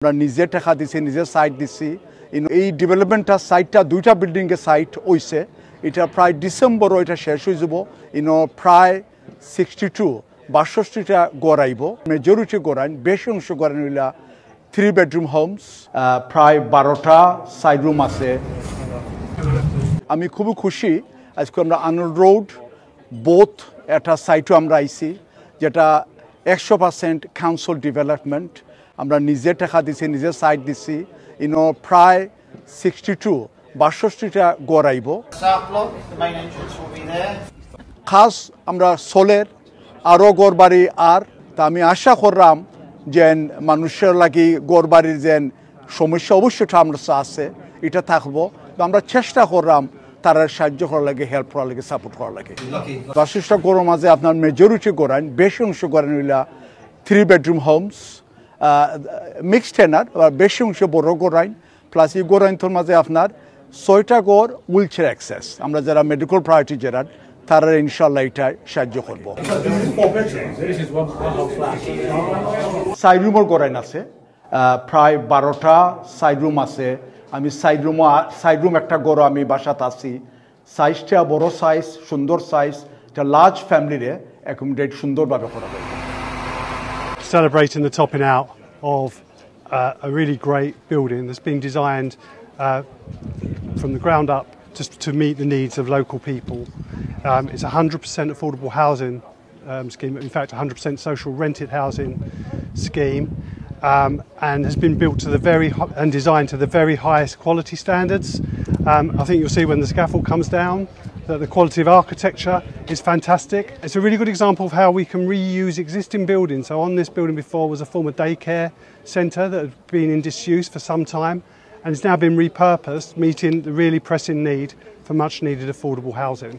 আমরা নিজে টাকা দিছি, নিজে সাইট দিছি। এই ডেভেলপমেন্টটা সাইটটা দুইটা বিল্ডিংয়ের সাইট হইছে। এটা প্রায় ডিসেম্বরও এটা শেষ হয়ে যাব। প্রায় 62-62টা গড়াইব। মেজরিটি গড়াইন, বেশি অংশ গড়াইন হইলা 3 বেডরুম হোমস, প্রায় 12টা সাইড রুম আছে। আমি খুবই খুশি আজকে আমরা আনোয়ার রোড বোথ একটা সাইটও আমরা আইছি, যেটা 100% কাউন্সিল ডেভেলপমেন্ট। আমরা নিজে টাকা দিছি, নিজে সাইট দিছি। প্রায় 62-62টা গড়াইব। খাস আমরা সোলের আরও গড়বাড়ি আর তা আমি আশা করলাম যে মানুষের লাগি গড়বাড়ির যে সমস্যা অবশ্যই আমরা আছে, এটা থাকবো। তো আমরা চেষ্টা করলাম তারা সাহায্য করার লাগে, হেল্প করার লাগে, সাপোর্ট করার লাগে। 62টা গড়ের মাঝে আপনার মেজরিটি গড়াইন, বেশি অংশ গড়াইন হইলা 3 বেডরুম হোমস, মিক্সড টেনার, বেশি অংশ বড় গড়াইন। প্লাস এই গড়াইনটোর মাঝে আপনার 6টা গড় হুইল চেয়ার অ্যাক্সেস। আমরা যারা মেডিকেল প্রায়োরিটি যারা তারা ইনশাল্লাহ এটা সাহায্য করব। সাইড রুমের গড়াইন আছে, প্রায় 12টা সাইড রুম আছে। আমি সাইড রুম একটা গড় আমি বাসাতে আছি। সাইজটা বড় সাইজ, সুন্দর সাইজ, এটা লার্জ ফ্যামিলিরে অ্যাকোমোডেট সুন্দরভাবে করা যায়। Celebrating the topping out of a really great building that's been designed from the ground up just to meet the needs of local people. It's a 100% affordable housing scheme, in fact 100% social rented housing scheme, and has been built to and designed to the very highest quality standards. I think you'll see when the scaffold comes down that the quality of architecture is fantastic. It's a really good example of how we can reuse existing buildings. So on this building before was a former daycare centre that had been in disuse for some time and has now been repurposed, meeting the really pressing need for much needed affordable housing.